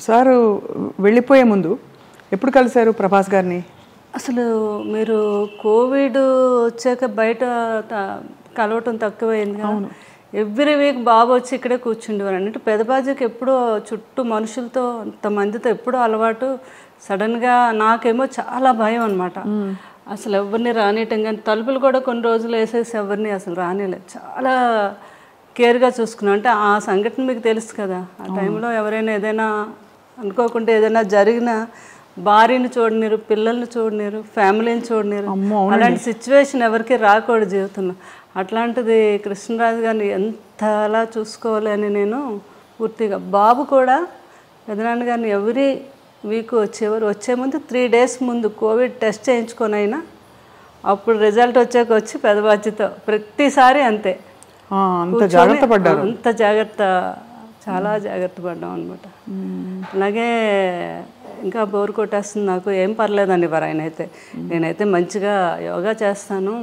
Sir వెళ్ళిపోయే ముందు ఎప్పుడు కలిశారు ప్రభాస్ గారిని? అసలు మీరు కోవిడ్ వచ్చాక బయట కలవటం తక్కువైంది. ఎవ్రీ వీక్ బాబు వచ్చి ఇక్కడే కూర్చుండేవారు. అంటే పెదబాజీకి ఎప్పుడూ చుట్టూ మనుషులతో అంతమందితో ఎప్పుడూ అలవాటు. సడన్గా నాకేమో చాలా భయం అనమాట. అసలు ఎవరిని రానియటం కానీ తలుపులు కూడా కొన్ని రోజులు వేసేసి ఎవరిని అసలు రానియలేదు. చాలా కేర్గా చూసుకున్నాను. అంటే ఆ సంఘటన మీకు తెలుసు కదా, ఆ టైంలో ఎవరైనా ఏదైనా అనుకోకుండా ఏదైనా జరిగినా భార్యని చూడనీరు, పిల్లల్ని చూడనీరు, ఫ్యామిలీని చూడనీరు. అలాంటి సిచ్యువేషన్ ఎవరికి రాకూడదు జీవితంలో. అట్లాంటిది కృష్ణరాజు గారిని ఎంతలా చూసుకోవాలి అని నేను పూర్తిగా. బాబు కూడా పెదనాన్న గారిని ఎవ్రీ వీక్ వచ్చేవారు. వచ్చే ముందు 3 days ముందు కోవిడ్ టెస్ట్ చేయించుకొని అయినా అప్పుడు రిజల్ట్ వచ్చాక వచ్చి పెదబాధ్యతో ప్రతిసారి అంతే. అంత జాగ్రత్త పడ్డారు. అంత జాగ్రత్త, చాలా జాగ్రత్త పడ్డాం అనమాట. అలాగే ఇంకా బోర్ కొట్టేస్తుంది నాకు, ఏం పర్లేదండి వారు ఆయన అయితే. నేనైతే మంచిగా యోగా చేస్తాను,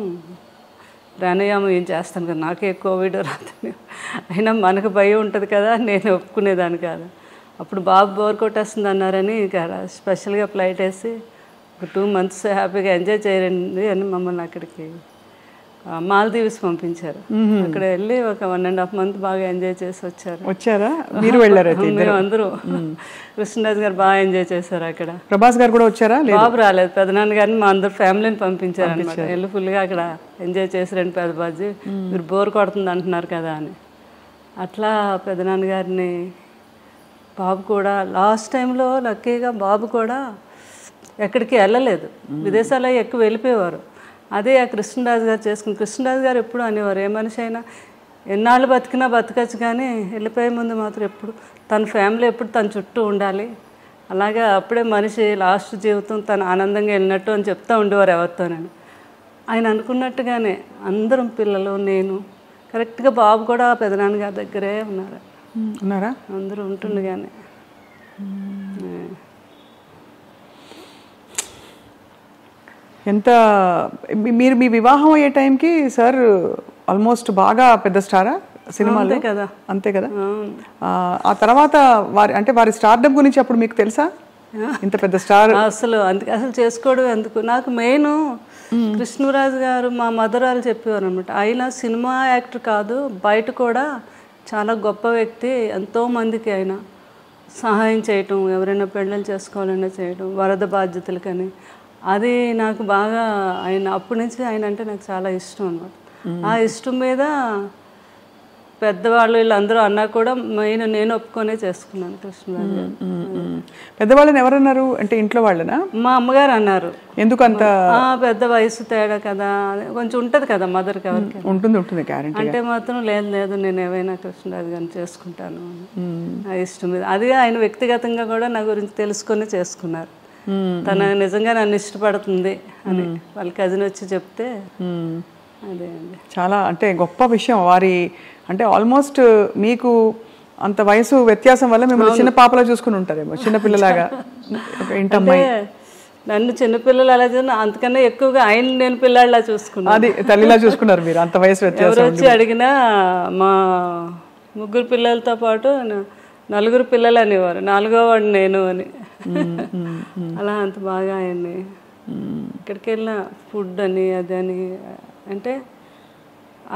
ప్రాణాయామం ఏం చేస్తాను కదా, నాకే కోవిడ్ రాదని. అయినా మనకు భయం ఉంటుంది కదా, నేను ఒప్పుకునేదాన్ని కాదు. అప్పుడు బాబు బోర్ కొట్టేస్తుంది అన్నారని ఇక స్పెషల్గా ఫ్లైట్ వేసి ఒక 2 months హ్యాపీగా ఎంజాయ్ చేయండి అని మమ్మల్ని అక్కడికి మాల్దీవ్స్ పంపించారు. అక్కడ వెళ్ళి ఒక 1.5 months బాగా ఎంజాయ్ చేసి వచ్చారా? మీరు వెళ్ళారు? మేము అందరూ. కృష్ణరాజు గారు బాగా ఎంజాయ్ చేశారు అక్కడ. ప్రభాస్ గారు కూడా వచ్చారా? బాబు రాలేదు, పెదనాన్న గారిని మా అందరు ఫ్యామిలీని పంపించారు అనమాట. వెళ్ళి ఫుల్గా అక్కడ ఎంజాయ్ చేసారండి పెదబాజీ. మీరు బోర్ కొడుతుంది అంటున్నారు కదా అని. అట్లా పెదనాన్న గారిని బాబు కూడా లాస్ట్ టైంలో లక్కీగా బాబు కూడా ఎక్కడికి వెళ్ళలేదు, విదేశాల్లో ఎక్కువ వెళ్ళిపోయేవారు. అదే ఆ కృష్ణరాజు గారు చేసుకుని. కృష్ణరాజు గారు ఎప్పుడు అనేవారు, ఏ మనిషి అయినా ఎన్నాళ్ళు బతికినా బతకచ్చు కానీ వెళ్ళిపోయే ముందు మాత్రం ఎప్పుడు తన ఫ్యామిలీ ఎప్పుడు తన చుట్టూ ఉండాలి. అలాగే అప్పుడే మనిషి లాస్ట్ జీవితం తను ఆనందంగా వెళ్ళినట్టు అని చెప్తూ ఉండేవారు ఎవరితోనని. ఆయన అనుకున్నట్టుగానే అందరం పిల్లలు, నేను కరెక్ట్గా బాబు కూడా పెదనాన్న గారి దగ్గరే ఉన్నారా? అందరూ ఉంటుండగానే. ఎంత మీరు మీ వివాహం అయ్యే టైంకి సార్ ఆల్మోస్ట్ బాగా పెద్ద స్టారా సినిమాలో కదా? అంతే కదా. ఆ తర్వాత వారి స్టార్డమ్ గురించి అప్పుడు మీకు తెలుసా? ఇంత పెద్ద స్టార్ అసలు చేసుకోవడం ఎందుకు. నాకు మెయిన్ కృష్ణరాజు గారు మా మదరాలు చెప్పేవారు అనమాట. ఆయన సినిమా యాక్టర్ కాదు, బయట కూడా చాలా గొప్ప వ్యక్తి. ఎంతోమందికి ఆయన సహాయం చేయటం, ఎవరైనా పెళ్ళిళ్ళు చేసుకోవాలన్నా చేయటం, వరద బాధ్యతలకని. అది నాకు బాగా ఆయన అప్పటి నుంచి ఆయన అంటే నాకు చాలా ఇష్టం అనమాట. ఆ ఇష్టం మీద పెద్దవాళ్ళు వీళ్ళందరూ అన్నా కూడా మెయిన్ నేను ఒప్పుకొనే చేసుకున్నాను కృష్ణరాజు గారు. పెద్దవాళ్ళని ఎవరన్నారు అంటే ఇంట్లో వాళ్ళనా? మా అమ్మగారు అన్నారు. ఎందుకు అంత పెద్ద వయసు తేడా కదా, కొంచెం ఉంటుంది కదా మదర్కి, ఎవరికి ఉంటుంది గ్యారెంటీ. అంటే మాత్రం లేదు నేను ఏమైనా కృష్ణరాజు గారిని చేసుకుంటాను ఆ ఇష్టం మీద. అది ఆయన వ్యక్తిగతంగా కూడా నా గురించి తెలుసుకొని చేసుకున్నారు. తన నిజంగా నన్ను ఇష్టపడుతుంది అని వాళ్ళ కజిన్ వచ్చి చెప్తే అదే అండి చాలా అంటే గొప్ప విషయం. వారి అంటే ఆల్మోస్ట్ మీకు అంత వయసు వ్యత్యాసం వల్ల మిమ్మల్ని చిన్న పాపలా చూసుకుని ఉంటారేమో, చిన్నపిల్లలాగా. ఇంటమ్మాయి నన్ను చిన్నపిల్లలు అలా అంతకన్నా ఎక్కువగా ఆయన నేను పిల్లాడిలా చూసుకున్నాను. అది తల్లిలా చూసుకున్నారు మీరు, అంత వయసు వ్యత్యాసం. ఎవరు వచ్చి అడిగినా మా 3 పిల్లలతో పాటు 4 పిల్లలు అనేవారు, 4వ వాడు నేను అని. అలా అంత బాగా ఆయన్ని ఎక్కడికి వెళ్ళిన ఫుడ్ అని అదని అంటే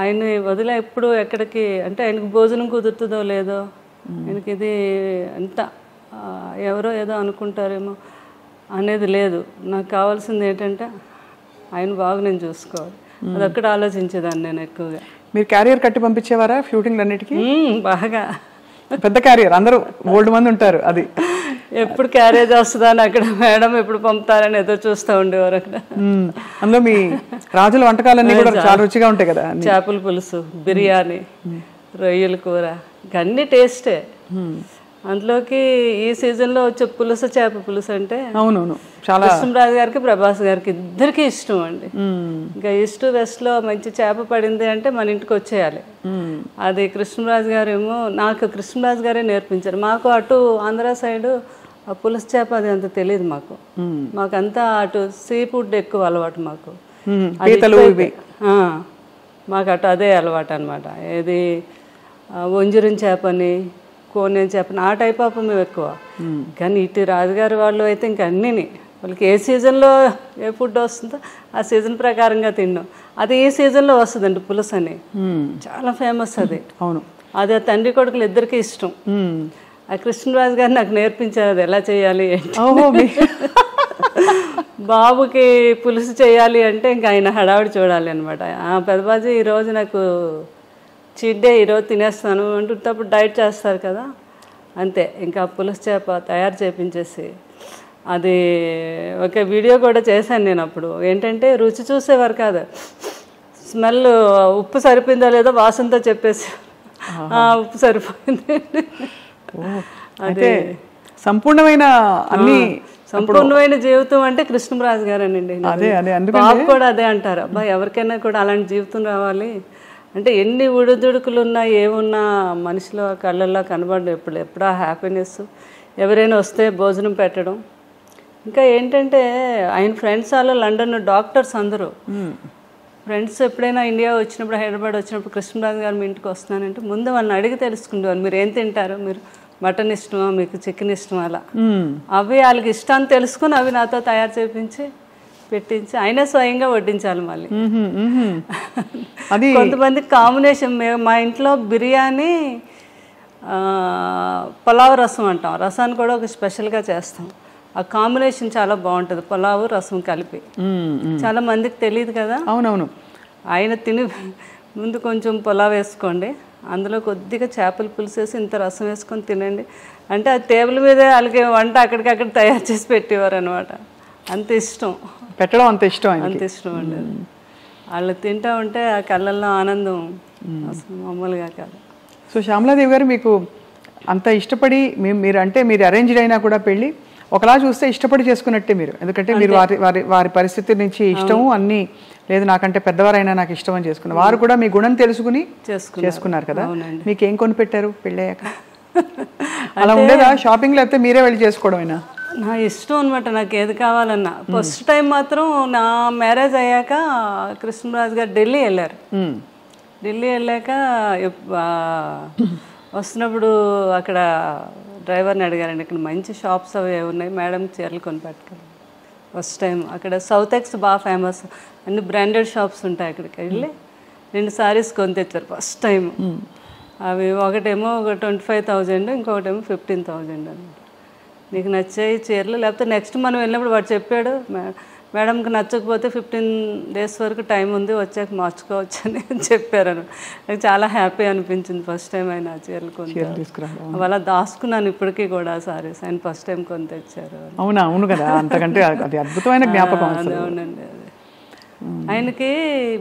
ఆయన వదిలే ఎప్పుడు ఎక్కడికి అంటే ఆయనకు భోజనం కుదురుతుందో లేదో, ఆయనకి ఇది అంత ఎవరో ఏదో అనుకుంటారేమో అనేది లేదు. నాకు కావాల్సింది ఏంటంటే ఆయన బాగా నేను చూసుకోవాలి, అదొక్కటి ఆలోచించేదాన్ని నేను ఎక్కువగా. మీరు క్యారియర్ కట్టి పంపించేవారా షూటింగ్ అన్నిటికీ? బాగా పెద్ద క్యారియర్, అందరూ ఓల్డ్ మంది ఉంటారు. అది ఎప్పుడు క్యారేజ్ వస్తుందా అని అక్కడ మేడం ఎప్పుడు పంపుతారని ఏదో చూస్తూ ఉండేవారు అక్కడ. అందులో మీ రాజుల వంటకాలన్నీ కూడా చాలా రుచిగా ఉంటాయి కదా. చేపల పులుసు, బిర్యానీ, రొయ్యల కూర, అన్ని టేస్టే. అందులోకి ఈ సీజన్లో వచ్చే పులుసు, చేప పులుసు అంటే అవునవును చాలా కృష్ణరాజు గారికి ప్రభాస్ గారికి ఇద్దరికి ఇష్టం అండి. ఇంకా ఈస్ట్ వెస్ట్లో మంచి చేప పడింది అంటే మన ఇంటికి వచ్చేయాలి. అది కృష్ణరాజు గారు ఏమో నాకు కృష్ణరాజు గారే నేర్పించారు. మాకు అటు ఆంధ్ర సైడు ఆ పులుసు చేప అది అంత తెలియదు మాకు. మాకంతా అటు సీ ఫుడ్ ఎక్కువ అలవాటు మాకు. మాకు అటు అదే అలవాటు అనమాట. ఏది వంజరం చేపని, నేను చెప్పను ఆ టైప్ ఆఫ్ మేము ఎక్కువ. కానీ ఇటు రాజుగారి వాళ్ళు అయితే ఇంక అన్నీ వాళ్ళకి ఏ సీజన్లో ఏ ఫుడ్ వస్తుందో ఆ సీజన్ ప్రకారంగా తిన్నాం. అది ఏ సీజన్లో వస్తుందండి పులుసు అని, చాలా ఫేమస్ అది. అవును, అది ఆ తండ్రి కొడుకులు ఇద్దరికి ఇష్టం. ఆ కృష్ణరాజు గారు నాకు నేర్పించారు అది ఎలా చేయాలి ఏంటి. బాబుకి పులుసు చేయాలి అంటే ఇంకా ఆయన హడావిడి చూడాలి అనమాట. పెద్దబాజీ ఈరోజు నాకు చీట్ డే, ఈరోజు తినేస్తాను అంటున్నప్పుడు డైట్ చేస్తారు కదా, అంతే ఇంకా పులుసు చేప తయారు చేపించేసి అది ఒక వీడియో కూడా చేశాను నేను. అప్పుడు ఏంటంటే రుచి చూసేవారు కాదు, స్మెల్ ఉప్పు సరిపోయిందా లేదో వాసనతో చెప్పేసి ఉప్పు సరిపోయింది. అదే సంపూర్ణమైన అన్ని సంపూర్ణమైన జీవితం అంటే కృష్ణరాజు గారేనండి. బాబు కూడా అదే అంటారు, అబ్బా ఎవరికైనా కూడా అలాంటి జీవితం రావాలి అంటే ఎన్ని ఉడుదుడుకులు ఉన్నా ఏమున్నా మనిషిలో కళ్ళల్లో కనబడడం ఎప్పుడో హ్యాపీనెస్. ఎవరైనా వస్తే భోజనం పెట్టడం. ఇంకా ఏంటంటే ఆయన ఫ్రెండ్స్ వాళ్ళు లండన్ డాక్టర్స్ అందరూ ఫ్రెండ్స్ ఎప్పుడైనా ఇండియా వచ్చినప్పుడు హైదరాబాద్ వచ్చినప్పుడు కృష్ణరాజు గారు మీ ఇంటికి వస్తున్నానంటే ముందు వాళ్ళని అడిగి తెలుసుకుంటారు, మీరు ఏం తింటారు, మీరు మటన్ ఇష్టమా, మీకు చికెన్ ఇష్టమా, అలా అవి వాళ్ళకి ఇష్టాన్ని తెలుసుకుని అవి నాతో తయారు చేయించి పెట్టించి ఆయనే స్వయంగా వడ్డించాలి. మళ్ళీ కొంతమంది కాంబినేషన్, మా ఇంట్లో బిర్యానీ పులావ్ రసం అంటాం, రసాన్ని కూడా ఒక స్పెషల్గా చేస్తాం. ఆ కాంబినేషన్ చాలా బాగుంటుంది, పులావు రసం కలిపి. చాలా మందికి తెలియదు కదా. అవునవును. ఆయన తిని ముందు కొంచెం పులావ్ వేసుకోండి, అందులో కొద్దిగా చేపల పులుసు వేసి ఇంత రసం వేసుకొని తినండి అంటే ఆ టేబుల్ మీదే వాళ్ళకి వంట అక్కడికక్కడ తయారు చేసి పెట్టేవారు అనమాట. అంత ఇష్టం పెట్టడం, అంత ఇష్టం, అంత ఇష్టం అండి. వాళ్ళు తింటూ ఉంటే ఆ కళ్ళల్లో ఆనందం అసలు మామూలుగా కాదు. సో శ్యామలాదేవి గారు మీకు అంత ఇష్టపడి మీరు అంటే మీరు అరేంజ్డ్ అయినా కూడా పెళ్ళి ఒకలా చూస్తే ఇష్టపడి చేసుకున్నట్టే మీరు, ఎందుకంటే మీరు వారి పరిస్థితి నుంచి ఇష్టము అన్నీ లేదు, నాకంటే పెద్దవారైనా నాకు ఇష్టం అని చేసుకున్నారు. వారు కూడా మీ గుణం తెలుసుకుని చేసుకున్నారు కదా. మీకు ఏం కొని పెట్టారు పెళ్ళయ్యాక? అలా ఉండేదా షాపింగ్, లేకపోతే మీరే వెళ్ళి చేసుకోవడమేనా? నా ఇష్టం అనమాట, నాకు ఏది కావాలన్నా. ఫస్ట్ టైం మాత్రం నా మ్యారేజ్ అయ్యాక కృష్ణరాజు గారు ఢిల్లీ వెళ్ళారు. ఢిల్లీ వెళ్ళాక వస్తున్నప్పుడు అక్కడ డ్రైవర్ని అడిగారండి, ఇక్కడ మంచి షాప్స్ అవి ఉన్నాయి మేడం, చీరలు కొని పెట్టుకోవాలి. ఫస్ట్ టైం అక్కడ సౌత్ ఎక్స్ బాగా ఫేమస్, అన్ని బ్రాండెడ్ షాప్స్ ఉంటాయి. అక్కడికి వెళ్ళి 2 సారీస్ కొని తెచ్చారు ఫస్ట్ టైం. అవి ఒకటేమో 25,000, ఇంకొకటేమో 15,000 అనమాట. నీకు నచ్చాయి చీరలు, లేకపోతే నెక్స్ట్ మనం వెళ్ళినప్పుడు వాడు చెప్పాడు, మేడంకి నచ్చకపోతే 15 days వరకు టైం ఉంది, వచ్చాక మార్చుకోవచ్చు అని చెప్పారు. నాకు చాలా హ్యాపీ అనిపించింది ఫస్ట్ టైం ఆయన చీరలు కొని తీసుకురావడం. అలా దాచుకున్నాను ఇప్పటికీ కూడా సారీస్, ఆయన ఫస్ట్ టైం కొని తెచ్చారు. అవునా? అవును కదా, అంతకంటే అది అద్భుతమైన జ్ఞాపకం. అవునండి. అది ఆయనకి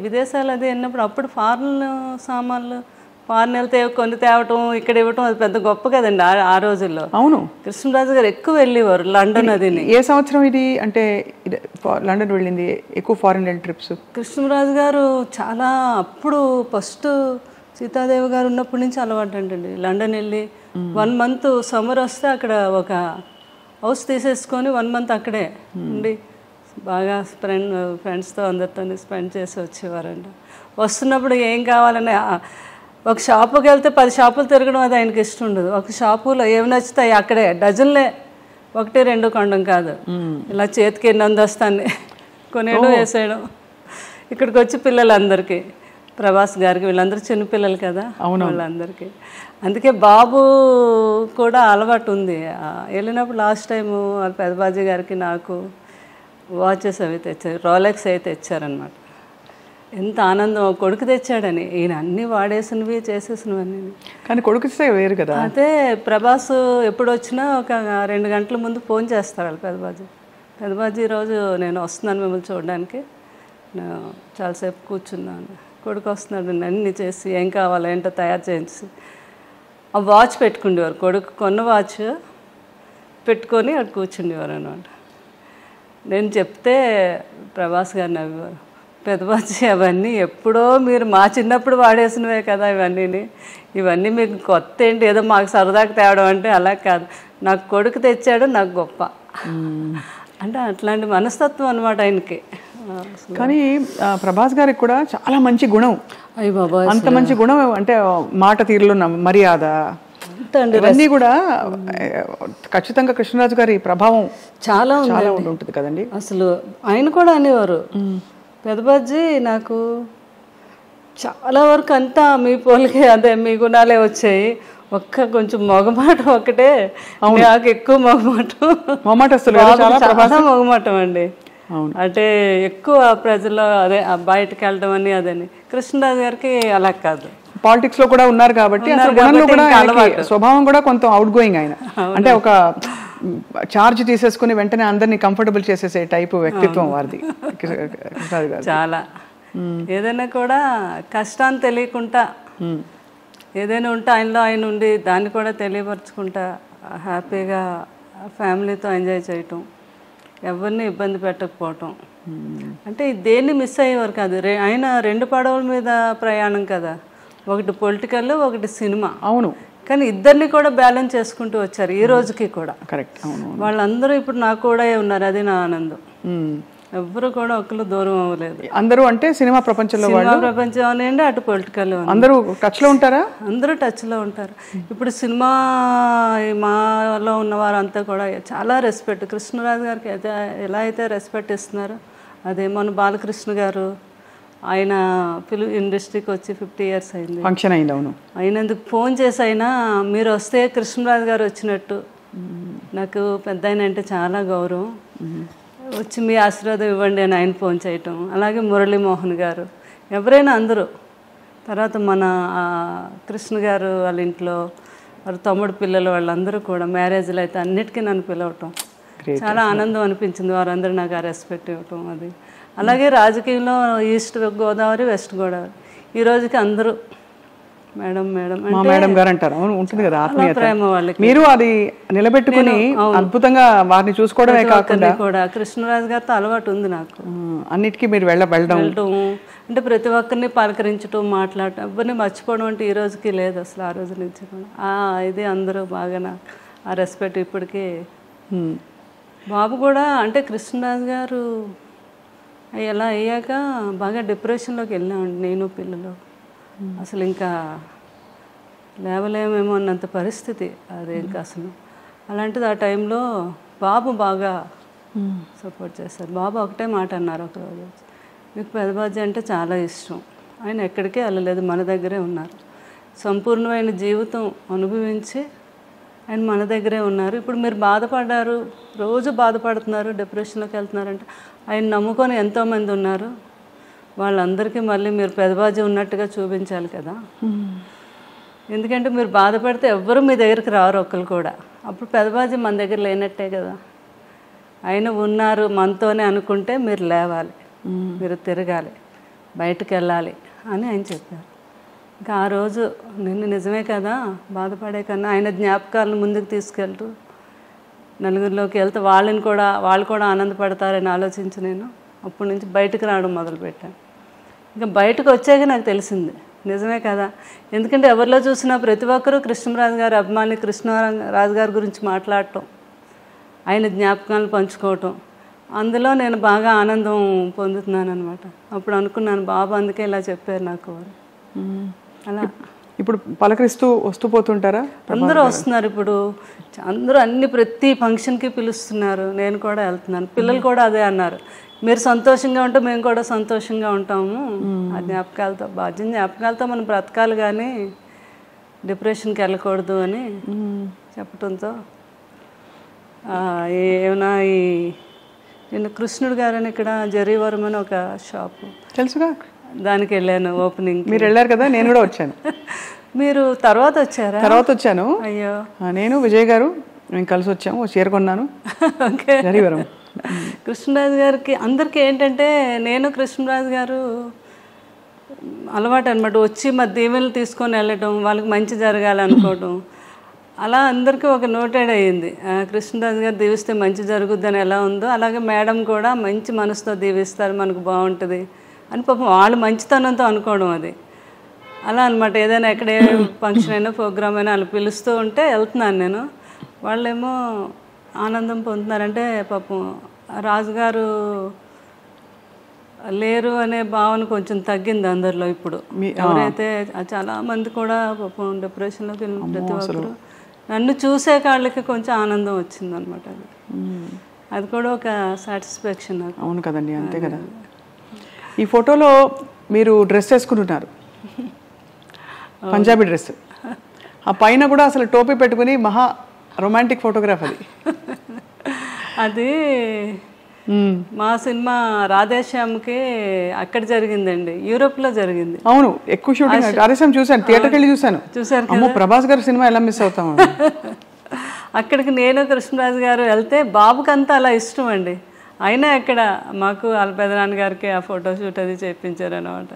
విదేశాలు అది వెళ్ళినప్పుడు అప్పుడు ఫారెన్ సామాన్లు ఫారెన్ వెళ్తే కొన్ని తేవటం ఇక్కడ ఇవ్వటం అది పెద్ద గొప్ప కదండి ఆ రోజుల్లో. అవును, కృష్ణరాజు గారు ఎక్కువ వెళ్ళేవారు లండన్. అది ఏ సంవత్సరం ఇది అంటే లండన్ వెళ్ళింది ఎక్కువ ఫారెన్ ట్రిప్స్? కృష్ణరాజు గారు చాలా అప్పుడు ఫస్ట్ సీతాదేవి గారు ఉన్నప్పటి నుంచి అలవాటు అంటండి. లండన్ వెళ్ళి 1 month సమ్మర్ వస్తే అక్కడ ఒక హౌస్ తీసేసుకొని 1 month అక్కడే ఉండి బాగా ఫ్రెండ్స్తో అందరితో స్పెండ్ చేసి వచ్చేవారండి. వస్తున్నప్పుడు ఏం కావాలని ఒక షాపుకి వెళ్తే 10 షాపులు తిరగడం అది ఆయనకి ఇష్టం ఉండదు. ఒక షాపులో ఏమి నచ్చుతాయి అక్కడే డజన్లే, 1-2 కొనడం కాదు, ఇలా చేతికి ఎన్ని అందొస్తాన్ని కొనేయడం వేసేయడం. ఇక్కడికి వచ్చి పిల్లలందరికీ, ప్రభాస్ గారికి వీళ్ళందరూ చిన్నపిల్లలు కదా వాళ్ళందరికీ. అందుకే బాబు కూడా అలవాటు ఉంది. వెళ్ళినప్పుడు లాస్ట్ టైము వాళ్ళ పెద్దబాజీ గారికి నాకు వాచెస్ అవి తెచ్చారు, రోలెక్స్ అయితే తెచ్చారనమాట. ఎంత ఆనందం, కొడుకు తెచ్చాడని. ఈయన అన్నీ వాడేసినవి చేసేసినవన్నీ. కానీ కొడుకు వేరు కదా. అదే ప్రభాస్ ఎప్పుడు వచ్చినా ఒక 2 గంటల ముందు ఫోన్ చేస్తారు వాళ్ళు పెద్దబాజీ ఈరోజు నేను వస్తున్నాను మిమ్మల్ని చూడడానికి, చాలాసేపు కూర్చున్నాను, కొడుకు వస్తున్నాడు, అన్నీ చేసి ఏం కావాలో ఏంటో తయారు చేసి ఆ వాచ్ పెట్టుకుండేవారు. కొడుకు కొన్న వాచ్ పెట్టుకొని అక్కడ కూర్చుండేవారు అనమాట. నేను చెప్తే ప్రభాస్ గారు నవ్వేవారు, పెద్దబాజీ అవన్నీ ఎప్పుడో మీరు మా చిన్నప్పుడు వాడేసినవే కదా ఇవన్నీ మీకు కొత్త ఏంటి, ఏదో మాకు సరదాగా తేవడం అంటే అలా కాదు, నాకు కొడుకు తెచ్చాడు నాకు గొప్ప అంటే అట్లాంటి మనస్తత్వం అనమాట ఆయనకి. కానీ ప్రభాస్ గారికి కూడా చాలా మంచి గుణం. అయ్య బాబా, అంత మంచి గుణం అంటే మాట తీరులో మర్యాద, ఇవన్నీ కూడా ఖచ్చితంగా కృష్ణరాజు గారి ప్రభావం చాలా ఉంటుంది కదండి. అసలు ఆయన కూడా అనేవారు, పెదబాజీ నాకు చాలా వరకు అంతా మీ పోలికే, అదే మీ గుణాలే వచ్చాయి, కొంచెం మొగమాటం ఒకటే నాకు ఎక్కువ మొగమాటం మొగమాటం అండి. అంటే ఎక్కువ ప్రజల్లో అదే బయటకు వెళ్ళడం అని అదని. కృష్ణరాజు గారికి అలా కాదు, పాలిటిక్స్ లో కూడా ఉన్నారు కాబట్టి స్వభావం కూడా కొంత అవుట్ గోయింగ్ ఆయన. అంటే ఒక చార్జ్ తీసేసుకుని వెంటనే అందరినీ కంఫర్టబుల్ చేసేసే టైపు వ్యక్తిత్వం వారిది కృష్ణరాజు గారు. చాలా ఏదైనా కూడా కష్టాన్ని తెలియకుండా ఏదైనా ఉంటే ఆయనలో ఆయన ఉండి దాన్ని కూడా తెలియపరచుకుంటా హ్యాపీగా ఫ్యామిలీతో ఎంజాయ్ చేయటం, ఎవరిని ఇబ్బంది పెట్టకపోవటం. అంటే దేన్ని మిస్ అయ్యేవారు కాదు. ఆయన 2 పడవల మీద ప్రయాణం కదా, ఒకటి పొలిటికల్, ఒకటి సినిమా. అవును, కానీ ఇద్దరిని కూడా బ్యాలెన్స్ చేసుకుంటూ వచ్చారు ఈ రోజుకి కూడా. కరెక్ట్. వాళ్ళందరూ ఇప్పుడు నాకు కూడా ఉన్నారు, అది నా ఆనందం. ఎవ్వరు కూడా ఒకరు దూరం అవ్వలేదు. అందరూ అంటే సినిమా ప్రపంచంలో ప్రపంచం అనండి, అటు పొలిటికల్ అందరూ టచ్ లో ఉంటారా? అందరూ టచ్ లో ఉంటారు. ఇప్పుడు సినిమా మాలో ఉన్నవారు అంతా కూడా చాలా రెస్పెక్ట్, కృష్ణరాజు గారికి ఎలా అయితే రెస్పెక్ట్ ఇస్తున్నారో అదే. మన బాలకృష్ణ గారు ఆయన ఫిల్మ్ ఇండస్ట్రీకి వచ్చి 50 years అయింది, ఫంక్షన్ అయింది. అవును, అయినందుకు ఫోన్ చేసి అయినా మీరు వస్తే కృష్ణరాజు గారు వచ్చినట్టు, నాకు పెద్ద ఆయన అంటే చాలా గౌరవం, వచ్చి మీ ఆశీర్వాదం ఇవ్వండి అని ఆయన ఫోన్ చేయటం. అలాగే మురళీమోహన్ గారు, ఎవరైనా అందరూ. తర్వాత మన కృష్ణ గారు వాళ్ళ ఇంట్లో వాళ్ళ తమ్ముడు పిల్లలు వాళ్ళందరూ కూడా మ్యారేజ్లు అయితే అన్నిటికీ నన్ను పిలవటం చాలా ఆనందం అనిపించింది. వారందరూ నాకు ఆ రెస్పెక్ట్ ఇవ్వటం అది. అలాగే రాజకీయంలో ఈస్ట్ గోదావరి, వెస్ట్ గోదావరి, ఈ రోజుకి అందరూ మేడం మేడం మేడం గారు అంటారు. అవును, ఉంటుంది కదా ఆత్మీయత, ప్రేమ వాళ్ళకి. మీరు అది నిలబెట్టుకుని అద్భుతంగా వారిని చూసుకోవడమే కాకుండా కూడా కృష్ణరాజు గారితో అలవాటు ఉంది నాకు. అన్నిటికీ మీరు వెళ్ళడం అంటే ప్రతి ఒక్కరిని పలకరించడం, మాట్లాడటం, ఎవరిని మర్చిపోవడం అంటే ఈ రోజుకి లేదు అసలు. ఆ రోజు నుంచి కూడా ఇది అందరూ బాగా నాకు ఆ రెస్పెక్ట్ ఇప్పటికీ. బాబు కూడా అంటే కృష్ణరాజు గారు ఎలా అయ్యాక బాగా డిప్రెషన్లోకి వెళ్ళామండి నేను పిల్లలు. అసలు ఇంకా లేవలేమేమో అన్నంత పరిస్థితి అది ఇంకా అసలు. అలాంటిది ఆ టైంలో బాబు బాగా సపోర్ట్ చేశారు. బాబు ఒకటే మాట అన్నారు ఒకరోజు, మీకు పెదబాజీ అంటే చాలా ఇష్టం, ఆయన ఎక్కడికే వెళ్ళలేదు, మన దగ్గరే ఉన్నారు, సంపూర్ణమైన జీవితం అనుభవించి ఆయన మన దగ్గరే ఉన్నారు. ఇప్పుడు మీరు బాధపడ్డారు, రోజు బాధపడుతున్నారు, డిప్రెషన్లోకి వెళ్తున్నారంటే ఆయన నమ్ముకొని ఎంతోమంది ఉన్నారు, వాళ్ళందరికీ మళ్ళీ మీరు పెదబాజీ ఉన్నట్టుగా చూపించాలి కదా. ఎందుకంటే మీరు బాధపడితే ఎవ్వరూ మీ దగ్గరికి రారు ఒక్కరు కూడా. అప్పుడు పెదబాజీ మన దగ్గర లేనట్టే కదా. ఆయన ఉన్నారు మనతోనే అనుకుంటే మీరు లేవాలి, మీరు తిరగాలి, బయటకు వెళ్ళాలి అని ఆయన చెప్పారు. ఇంకా ఆ రోజు నిజమే కదా, బాధపడే కన్నా ఆయన జ్ఞాపకాలను ముందుకు తీసుకెళ్తూ నలుగురిలోకి వెళ్తే వాళ్ళు కూడా ఆనందపడతారని ఆలోచించి నేను అప్పటి నుంచి బయటకు రావడం మొదలుపెట్టాను. ఇంకా బయటకు వచ్చాక నాకు తెలిసింది నిజమే కదా. ఎందుకంటే ఎవరిలో చూసినా ప్రతి ఒక్కరూ కృష్ణరాజు గారి అభిమాని, కృష్ణరాజు గారి గురించి మాట్లాడటం, ఆయన జ్ఞాపకాలను పంచుకోవటం, అందులో నేను బాగా ఆనందం పొందుతున్నాను అనమాట. అప్పుడు అనుకున్నాను బాబు అందుకే ఇలా చెప్పారు నాకు. అలా ఇప్పుడు పలకరిస్తూ వస్తూ పోతుంటారా? అందరూ వస్తున్నారు ఇప్పుడు, అందరూ ప్రతి ఫంక్షన్కి పిలుస్తున్నారు, నేను కూడా వెళ్తున్నాను. పిల్లలు కూడా అదే అన్నారు, మీరు సంతోషంగా ఉంటే మేము కూడా సంతోషంగా ఉంటాము, ఆ జ్ఞాపకాలతో జ్ఞాపకాలతో మనం బ్రతకాలి కానీ డిప్రెషన్కి వెళ్ళకూడదు అని చెప్పడంతో ఏమైనా నిన్న కృష్ణుడు గారని ఇక్కడ జరీవరం అని ఒక షాపు తెలుసుగా, దానికి వెళ్ళాను ఓపెనింగ్. మీరు వెళ్ళారు కదా, నేను కూడా వచ్చాను. మీరు తర్వాత వచ్చారా? తర్వాత వచ్చాను. అయ్యో, నేను విజయ్ గారు మేము కలిసి వచ్చాము, చీర కొన్నాను. ఓకే, జరీవరం. కృష్ణరాజు గారికి అందరికీ ఏంటంటే నేను కృష్ణరాజు గారు అలవాటు అనమాట, వచ్చి మా దీవెనలు తీసుకొని వెళ్ళటం, వాళ్ళకి మంచి జరగాలనుకోవటం, అలా అందరికీ ఒక నోటెడ్ అయ్యింది. కృష్ణరాజు గారు దీవిస్తే మంచి జరుగుద్దని ఎలా ఉందో అలాగే మేడం కూడా మంచి మనసుతో దీవిస్తారు, మనకు బాగుంటుంది అని పాపం వాళ్ళు మంచితనంతో అనుకోవడం అది. అలా అనమాట. ఏదైనా ఎక్కడ ఏ ఫంక్షన్ అయినా ప్రోగ్రామ్ అయినా వాళ్ళు పిలుస్తూ ఉంటే వెళ్తున్నాను నేను, వాళ్ళేమో ఆనందం పొందుతున్నారంటే పాపం రాజుగారు లేరు అనే భావన కొంచెం తగ్గింది అందరిలో ఇప్పుడు. ఎవరైతే చాలా మంది కూడా పాపం డిప్రెషన్లోకి వెళ్ళిన ప్రతి ఒక్కరు నన్ను చూసే వాళ్ళకి కొంచెం ఆనందం వచ్చింది అనమాట. అది కూడా ఒక సాటిస్ఫాక్షన్ నాకు. అవును కదండి, అంతే కదా. ఈ ఫోటోలో మీరు డ్రెస్ వేసుకుంటున్నారు, పంజాబీ డ్రెస్. ఆ పైన కూడా అసలు టోపీ పెట్టుకుని మహా రొమాంటిక్ ఫోటోగ్రాఫ్ అది. అది మా సినిమా రాధేశ్యామ్కి అక్కడ జరిగిందండి, యూరోప్లో జరిగింది. అవును, ఎక్కువ షూటింగ్. రాధేశ్యామ్ చూశాను, థియేటర్కి వెళ్ళి చూశాను. అమ్మో, ప్రభాస్ గారి సినిమా ఎలా మిస్ అవుతాము. అక్కడికి నేను కృష్ణరాజు గారు వెళ్తే బాబుకంతా అలా ఇష్టం అండి. అయినా అక్కడ మాకు వాళ్ళ పెదనాన్న గారికి ఆ ఫోటోషూట్ అది చేయించారు అనమాట.